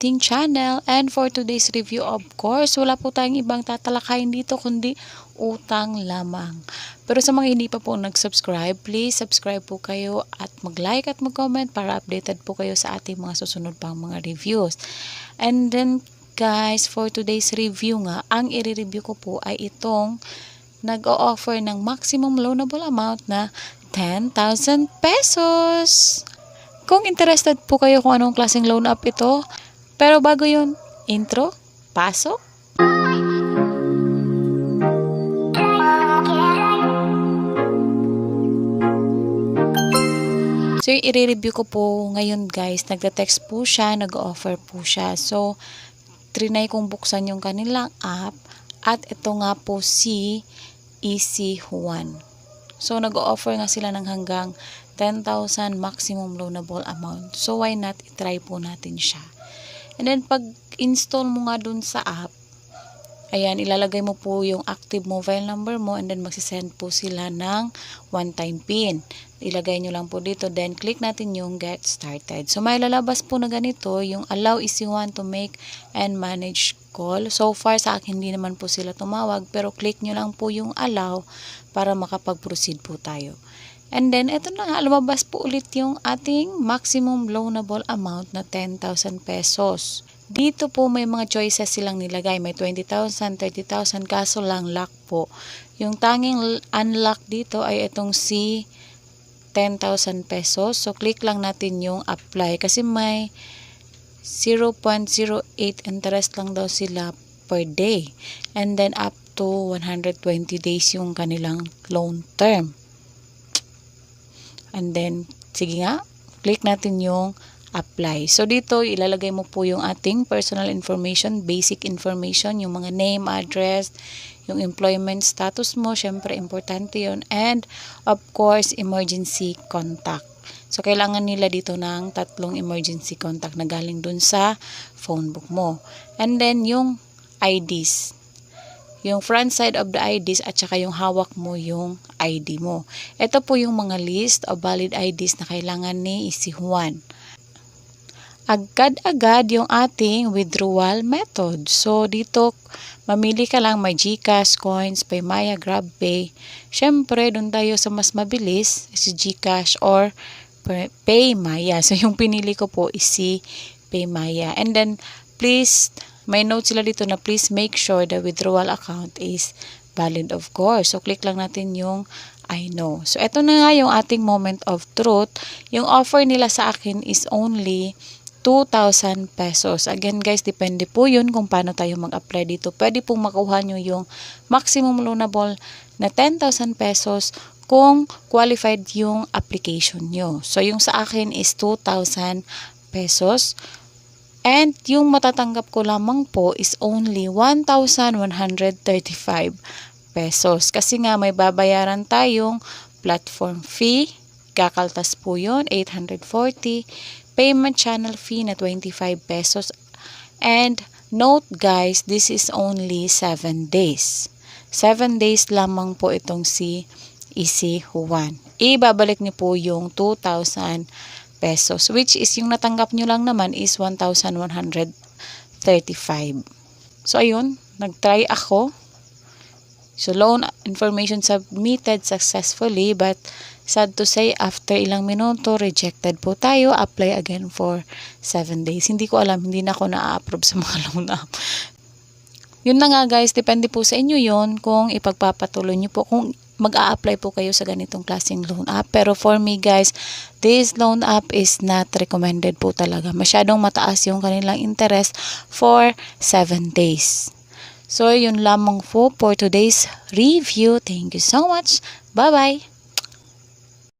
ating channel. And for today's review, of course, wala po tayong ibang tatalakayin dito kundi utang lamang. Pero sa mga hindi pa po nag-subscribe, please subscribe po kayo at mag-like at mag-comment para updated po kayo sa ating mga susunod pang mga reviews. And then guys, for today's review nga, ang i-review ko po ay itong nag-o-offer ng maximum loanable amount na 10,000 pesos. Kung interested po kayo kung anong klaseng loan up ito, pero bago yun, intro, pasok! So, yung i-review ko po ngayon guys, nagte-text po siya, nag-offer po siya. So, trinay kong buksan yung kanilang app at ito nga po si Easy1. So, nag-offer nga sila ng hanggang 10,000 maximum loanable amount. So, why not i-try po natin siya. And then, pag install mo nga dun sa app, ayan, ilalagay mo po yung active mobile number mo and then magsisend po sila ng one-time PIN. Ilagay nyo lang po dito, then click natin yung get started. So, may lalabas po na ganito, yung allow Easy1 to make and manage call. So far, sa akin hindi naman po sila tumawag, pero click nyo lang po yung allow para makapag-proceed po tayo. And then, eto na nga, lumabas po ulit yung ating maximum loanable amount na 10,000 pesos. Dito po may mga choices silang nilagay. May 20,000, 30,000, kaso lang lock po. Yung tanging unlock dito ay itong si 10,000 pesos. So, click lang natin yung apply kasi may 0.08 interest lang daw sila per day. And then, up to 120 days yung kanilang loan term. And then, sige nga, click natin yung apply. So, dito, ilalagay mo po yung ating personal information, basic information, yung mga name, address, yung employment status mo, syempre, importante yun. And, of course, emergency contact. So, kailangan nila dito ng 3 emergency contact na galing dun sa phone book mo. And then, yung IDs. Yung front side of the IDs at saka yung hawak mo yung ID mo. Ito po yung mga list of valid IDs na kailangan ni Easy1. Agad-agad yung ating withdrawal method. So, dito, mamili ka lang, may GCash, Coins, Paymaya, GrabPay. Syempre, dun tayo sa mas mabilis, si GCash or Paymaya. So, yung pinili ko po is si Paymaya. And then, please, may note sila dito na please make sure the withdrawal account is valid, of course. So, click lang natin yung I know. So, eto na nga yung ating moment of truth. Yung offer nila sa akin is only 2,000 pesos. Again guys, depende po yun kung paano tayo mag-apply dito. Pwede pong makuha nyo yung maximum loanable na 10,000 pesos kung qualified yung application nyo. So, yung sa akin is 2,000 pesos. And yung matatanggap ko lamang po is only 1,135 pesos. Kasi nga may babayaran tayong platform fee. Kakaltas po yun, 840. Payment channel fee na 25 pesos. And note guys, this is only 7 days. 7 days lamang po itong si Easy1. Ibabalik niyo po yung 2,000 pesos, which is yung natanggap nyo lang naman is 1,135. So, ayun, nag-try ako. So, loan information submitted successfully, but sad to say, after ilang minuto, rejected po tayo. Apply again for 7 days. Hindi ko alam, hindi na ako na-approve sa mga loan app. Yun na nga guys, depende po sa inyo yun kung ipagpapatuloy nyo po, kung mag-a-apply po kayo sa ganitong klaseng loan app. Pero for me guys, this loan app is not recommended po talaga. Masyadong mataas yung kanilang interest for 7 days. So, yun lamang po for today's review. Thank you so much. Bye-bye!